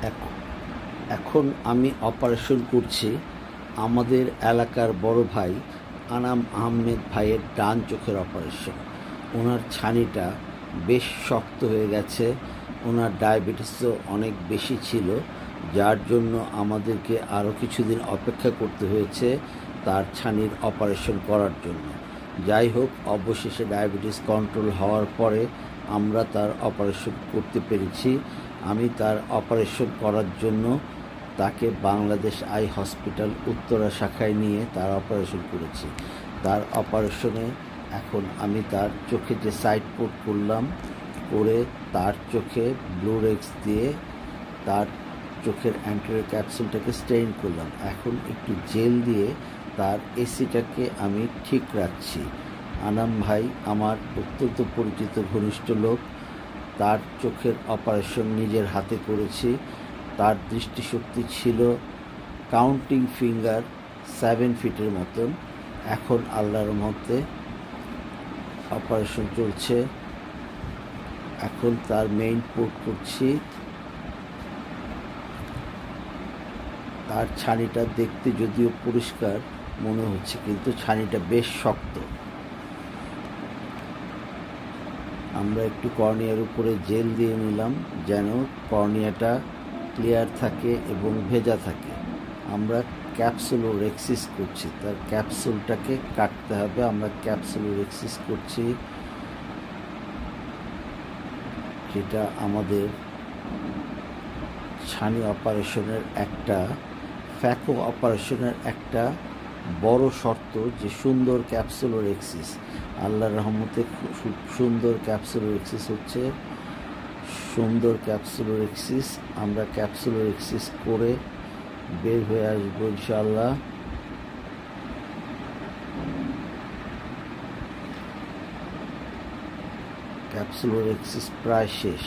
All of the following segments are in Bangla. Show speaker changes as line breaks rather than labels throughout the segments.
এখন এখন আমি অপারেশন করছি আমাদের এলাকার বড় ভাই আনাম আহমেদ ভাইয়ের ডান চোখের অপারেশন। ওনার ছানিটা বেশ শক্ত হয়ে গেছে, ওনার ডায়াবেটিসও অনেক বেশি ছিল, যার জন্য আমাদেরকে আরও কিছুদিন অপেক্ষা করতে হয়েছে তার ছানির অপারেশন করার জন্য। যাই হোক, অবশেষে ডায়াবেটিস কন্ট্রোল হওয়ার পরে আমরা তার অপারেশন করতে পেরেছি। আমি তার অপারেশন করার জন্য তাকে বাংলাদেশ আই হসপিটাল উত্তরা শাখায় নিয়ে তার অপারেশন করেছি। তার অপারেশনে এখন আমি তার চোখে যে সাইড পোর্ট করলাম, করে তার চোখে ব্লুরেক্স দিয়ে তার চোখের অ্যান্টেরিয়র ক্যাপসুলটাকে স্টেইন করলাম। এখন একটু জেল দিয়ে তার এসিটাকে আমি ঠিক রাখছি। আনাম ভাই আমার অত্যন্ত পরিচিত ঘনিষ্ঠ লোক, তার চোখের অপারেশন নিজের হাতে করেছি। তার দৃষ্টিশক্তি ছিল কাউন্টিং ফিঙ্গার 7 ফিটের মতন। এখন আল্লাহর রহমতে অপারেশন চলছে। এখন তার মেইন পোর্ট করছি। তার ছানিটা দেখতে যদিও পরিষ্কার মনে হচ্ছে, কিন্তু ছানিটা বেশ শক্ত। আমরা একটু কর্নিয়ার উপরে জেল দিয়ে নিলাম যেন কর্নিয়াটা ক্লিয়ার থাকে এবং ভেজা থাকে। আমরা ক্যাপসুলোরেক্সিস করছি, তার ক্যাপসুলটাকে কাটতে হবে। আমরা ক্যাপসুলোরেক্সিস করছি, যেটা আমাদের ছানি অপারেশনের ফ্যাকো অপারেশনের একটা বড় শর্ত, যে সুন্দর ক্যাপসুলোরেক্সিস। আল্লাহর রহমতে খুব সুন্দর ক্যাপসুলোরেক্সিস হচ্ছে। সুন্দর ক্যাপসুলোরেক্সিস, আমরা ক্যাপসুলোরেক্সিস করে বের হয়ে আসবো ইনশাআল্লাহ। ক্যাপসুলোরেক্সিস প্রায় শেষ।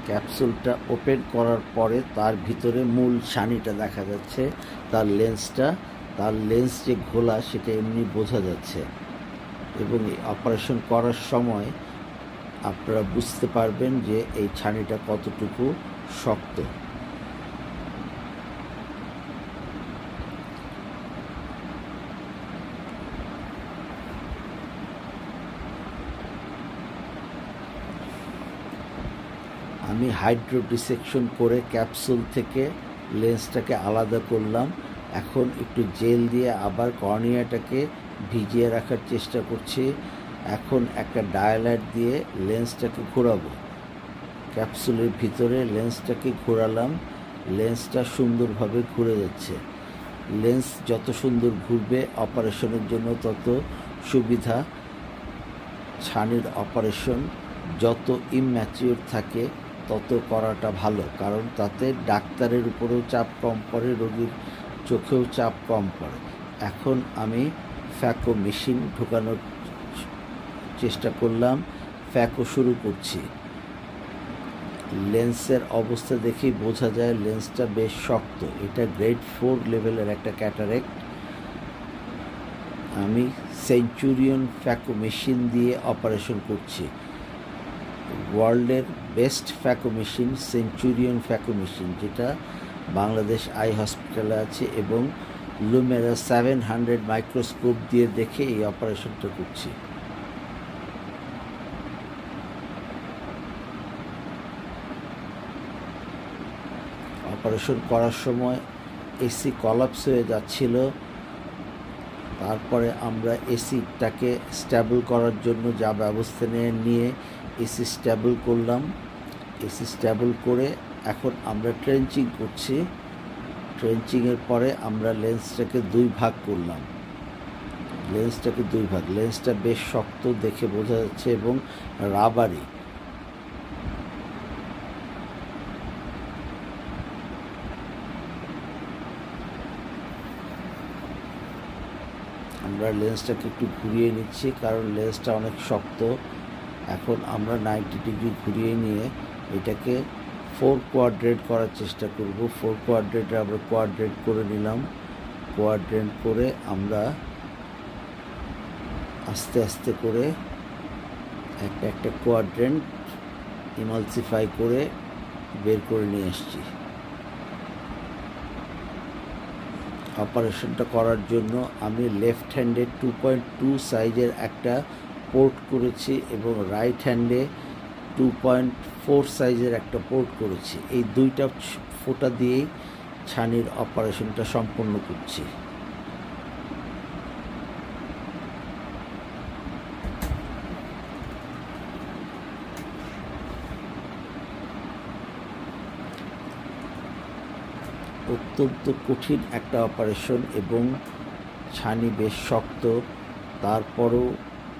ক্যাপসুলটা ওপেন করার পরে তার ভিতরে মূল ছানিটা দেখা যাচ্ছে, তার লেন্স যে ঘোলা সেটা এমনি বোঝা যাচ্ছে। এবং এই অপারেশন করার সময় আপনারা বুঝতে পারবেন যে এই ছানিটা কতটুকু শক্ত। আমি হাইড্রো ডিসেকশন করে ক্যাপসুল থেকে লেন্সটাকে আলাদা করলাম। এখন একটু জেল দিয়ে আবার কর্নিয়াটাকে ভিজিয়ে রাখার চেষ্টা করছি। এখন একটা ডায়ালাইট দিয়ে লেন্সটাকে ঘোরাবো। ক্যাপসুলের ভিতরে লেন্সটাকে ঘোরালাম, লেন্সটা সুন্দরভাবে ঘুরে যাচ্ছে। লেন্স যত সুন্দর ঘুরবে অপারেশনের জন্য তত সুবিধা। ছানির অপারেশন যত ইম্যাচিওর থাকে তত করাটা ভালো, কারণ তাতে ডাক্তারের উপরেও চাপ কম পড়ে, রোগীর চোখেও চাপ কম পড়ে। এখন আমি ফ্যাকো মেশিন ঢোকানোর চেষ্টা করলাম, ফ্যাকো শুরু করছি। লেন্সের অবস্থা দেখেই বোঝা যায় লেন্সটা বেশ শক্ত। এটা গ্রেড 4 লেভেলের একটা ক্যাটারেক্ট। আমি সেঞ্চুরিয়ন ফ্যাকো মেশিন দিয়ে অপারেশন করছি। ওয়ার্ল্ডের best phaco machine Centurion phaco machine, যেটা বাংলাদেশ আই হসপিটালে আছে, এবং লুমেরা 700 মাইক্রোস্কোপ দিয়ে দেখে এই অপারেশনটা করছি। অপারেশন করার সময় এসি কলাপস হয়ে যাচ্ছিল। তারপরে আমরা এসিটাকে স্ট্যাবল করার জন্য যা ব্যবস্থা নিয়ে এসি স্ট্যাবল করলাম। এসি স্ট্যাবল করে এখন আমরা ট্রেঞ্চিং করছি। ট্রেঞ্চিংয়ের পরে আমরা লেন্সটাকে 2 ভাগ করলাম। লেন্সটা বেশ শক্ত দেখে বোঝা যাচ্ছে এবং রাবারি। আমরা লেন্সটাকে একটু ঘুরিয়ে নিচ্ছি, কারণ লেন্সটা অনেক শক্ত। এখন আমরা 90 ডিগ্রি ঘুরিয়ে নিয়ে এটাকে 4 কোয়াড্রেন্ট করার চেষ্টা করব। 4 কোয়াড্রেন্টে আমরা কোয়াড্রেন্ট করে নিলাম। কোয়াড্রেন্ট করে আমরা আস্তে আস্তে করে একটা কোয়াড্রেন্ট ইমালসিফাই করে বের করে নিয়ে এসেছি। অপারেশনটা করার জন্য আমি লেফট হ্যান্ডে 2.2 সাইজের একটা পোর্ট করেছি এবং রাইট হ্যান্ডে 2.4 সাইজের একটা পোর্ট করেছি। এই দুইটা ফোঁটা দিয়েই ছানির অপারেশনটা সম্পন্ন করছি। অত্যন্ত কঠিন একটা অপারেশন এবং ছানি বেশ শক্ত, তারপরও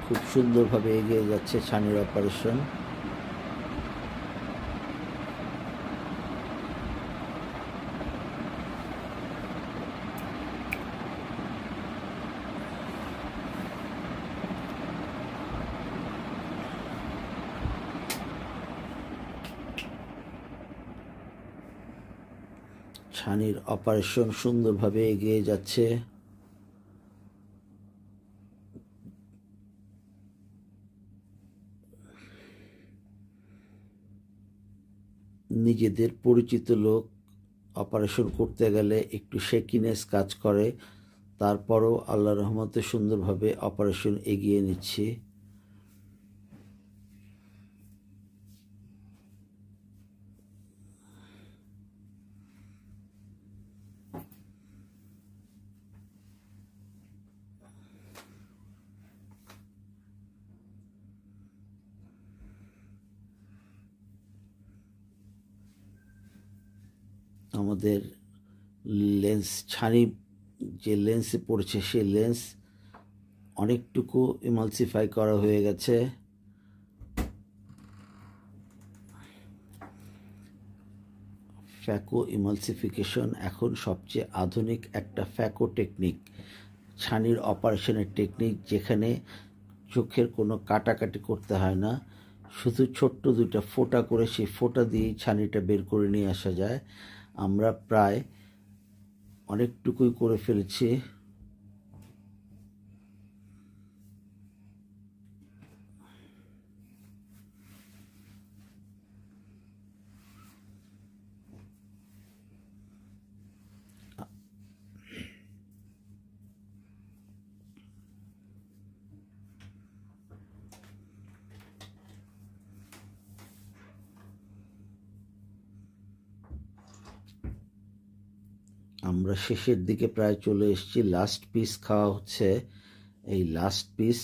খুব সুন্দরভাবে এগিয়ে যাচ্ছে ছানির অপারেশন। ছানির অপারেশন সুন্দরভাবে এগিয়ে যাচ্ছে। নিজেদের পরিচিত লোক অপারেশন করতে গেলে একটু শেকিনেস কাজ করে, তারপরও আল্লাহর রহমতে সুন্দরভাবে অপারেশন এগিয়ে নিচ্ছি। আমাদের লেন্স ছানি যে লেন্সে পড়েছে সেই লেন্স অনেকটুকু ইমালসিফাই করা হয়ে গেছে। ফ্যাকো ইমালসিফিকেশন এখন সবচেয়ে আধুনিক একটা ফ্যাকো টেকনিক, ছানির অপারেশনের টেকনিক, যেখানে চোখের কোনো কাটাকাটি করতে হয় না, শুধু ছোট্ট দুইটা ফোঁটা করে সেই ফোঁটা দিয়েই ছানিটা বের করে নিয়ে আসা যায়। আমরা প্রায় অনেকটুকুই করে ফেলেছি। আমরা শেষের দিকে প্রায় চলে এসেছি, লাস্ট পিস খাওয়া হচ্ছে। এই লাস্ট পিস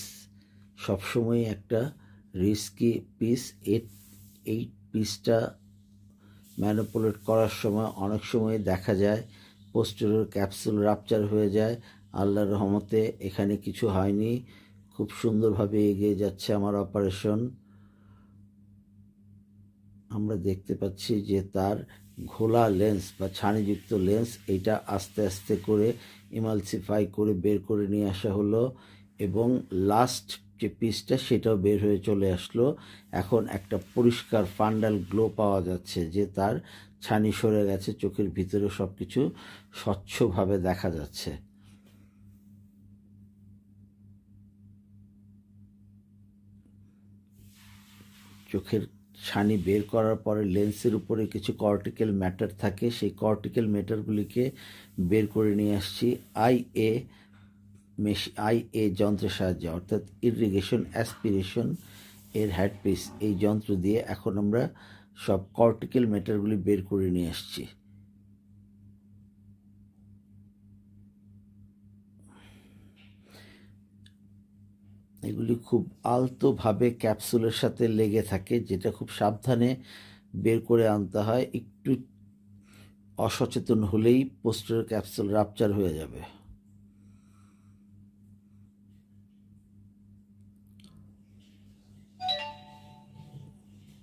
সবসময় একটা রিস্কি পিস। এই পিসটা ম্যানিপুলেট করার সময় অনেক সময় দেখা যায় পোস্টেরিয়র ক্যাপসুল রাপচার হয়ে যায়। আল্লাহর রহমতে এখানে কিছু হয়নি, খুব সুন্দরভাবে এগিয়ে যাচ্ছে আমার অপারেশন। আমরা দেখতে পাচ্ছি যে তার ঘোলা লেন্স বা ছানিযুক্ত লেন্স এইটা আস্তে আস্তে করে ইমালসিফাই করে বের করে নিয়ে আসা হলো এবং লাস্ট যে পিসটা সেটাও বের হয়ে চলে আসলো। এখন একটা পরিষ্কার ফান্ডাল গ্লো পাওয়া যাচ্ছে যে তার ছানি সরে গেছে, চোখের ভিতরে সব কিছু স্বচ্ছভাবে দেখা যাচ্ছে। চোখের ছানি বের করার পরে লেন্সের উপরে কিছু কর্টিক্যাল ম্যাটার থাকে, সেই কর্টিক্যাল ম্যাটারগুলিকে বের করে নিয়ে আসছি আইএ যন্ত্রের সাহায্যে, অর্থাৎ ইরিগেশন অ্যাসপিরেশন এর হ্যাডপিস, এই যন্ত্র দিয়ে এখন আমরা সব কর্টিক্যাল ম্যাটারগুলি বের করে নিয়ে আসছি। এগুলি খুব আলতোভাবে ক্যাপসুলের সাথে লেগে থাকে, যেটা খুব সাবধানে বের করে আনতে হয়। একটু অসচেতন হলেই পোস্টেরিয়র ক্যাপসুল রাপচার হয়ে যাবে।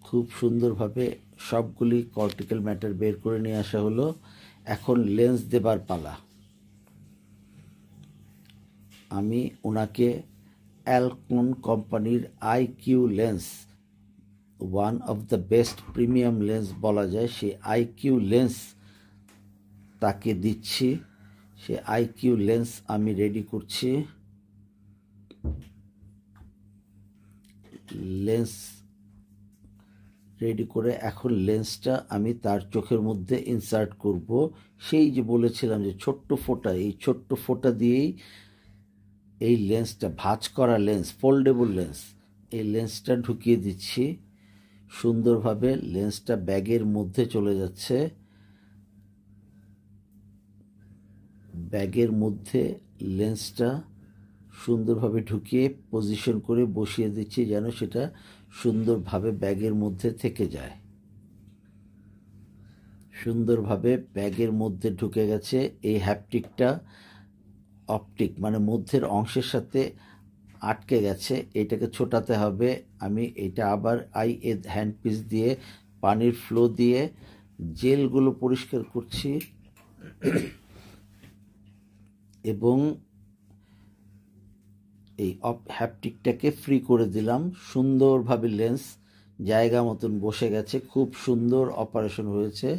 খুব সুন্দরভাবে সবগুলি কর্টিক্যাল ম্যাটার বের করে নিয়ে আসা হলো। এখন লেন্স দেবার পালা। আমি ওনাকে অ্যালকন কোম্পানির IQ lens, one of the best premium lens বলা যায়, সেই আইকিউ লেন্স তাকে দিচ্ছি। সে আইকিউ লেন্স আমি রেডি করছি। লেন্স রেডি করে এখন লেন্সটা আমি তার চোখের মধ্যে ইনসার্ট করব। সেই যে বলেছিলাম যে ছোট্ট ফোঁটা, এই ছোট্ট ফোঁটা দিয়েই এই লেন্সটা, ভাঁজ করা লেন্স, ফোল্ডেবল লেন্স, এই লেন্সটা ঢুকিয়ে দিচ্ছি সুন্দরভাবে। লেন্সটা ব্যাগের মধ্যে চলে যাচ্ছে। ব্যাগের মধ্যে লেন্সটা সুন্দরভাবে ঢুকিয়ে পজিশন করে বসিয়ে দিচ্ছি যেন সেটা সুন্দরভাবে ব্যাগের মধ্যে থেকে যায়। সুন্দরভাবে ব্যাগের মধ্যে ঢুকে গেছে। এই হ্যাপটিকটা অপটিক মানে মধ্যের অংশের সাথে আটকে গেছে, এটাকে ছোটাতে হবে। আমি এটা আবার হ্যান্ড পিস দিয়ে পানির ফ্লো দিয়ে জেলগুলো পরিষ্কার করছি এবং এই হ্যাপটিকটাকে ফ্রি করে দিলাম। সুন্দরভাবে লেন্স জায়গা মতন বসে গেছে, খুব সুন্দর অপারেশন হয়েছে।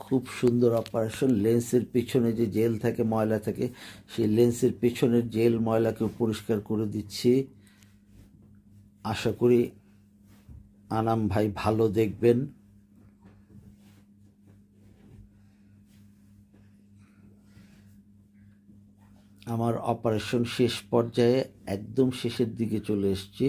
খুব সুন্দর অপারেশন। লেন্সের পিছনে যে জেল থাকে, ময়লা থাকে, সেই লেন্সের পিছনের জেল ময়লাকে পরিষ্কার করে দিচ্ছি। আশা করি আনাম ভাই ভালো দেখবেন। আমার অপারেশন শেষ পর্যায়ে, একদম শেষের দিকে চলে এসেছি।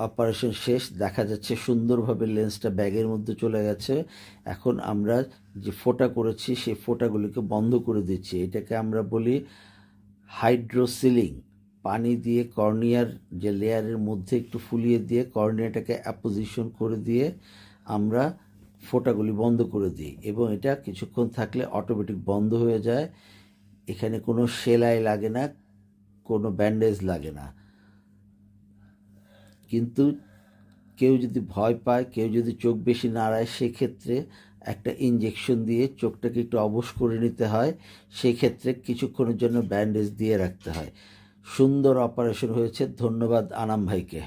অপারেশন শেষ, দেখা যাচ্ছে সুন্দরভাবে লেন্সটা ব্যাগের মধ্যে চলে গেছে। এখন আমরা যে ফোঁটা করেছি সেই ফোঁটাগুলিকে বন্ধ করে দিচ্ছি। এটাকে আমরা বলি হাইড্রোসিলিং। পানি দিয়ে কর্নিয়ার যে লেয়ারের মধ্যে একটু ফুলিয়ে দিয়ে কর্নিয়াটাকে অ্যাপোজিশন করে দিয়ে আমরা ফোঁটাগুলি বন্ধ করে দিই এবং এটা কিছুক্ষণ থাকলে অটোমেটিক বন্ধ হয়ে যায়। এখানে কোনো সেলাই লাগে না, কোনো ব্যান্ডেজ লাগে না। কিন্তু কেউ যদি ভয় পায়, কেউ যদি চোখ বেশি নাড়ায়, সেক্ষেত্রে একটা ইঞ্জেকশন দিয়ে চোখটাকে একটু অবশ করে নিতে হয়। সেক্ষেত্রে কিছুক্ষণের জন্য ব্যান্ডেজ দিয়ে রাখতে হয়। সুন্দর অপারেশন হয়েছে। ধন্যবাদ আনাম ভাইকে।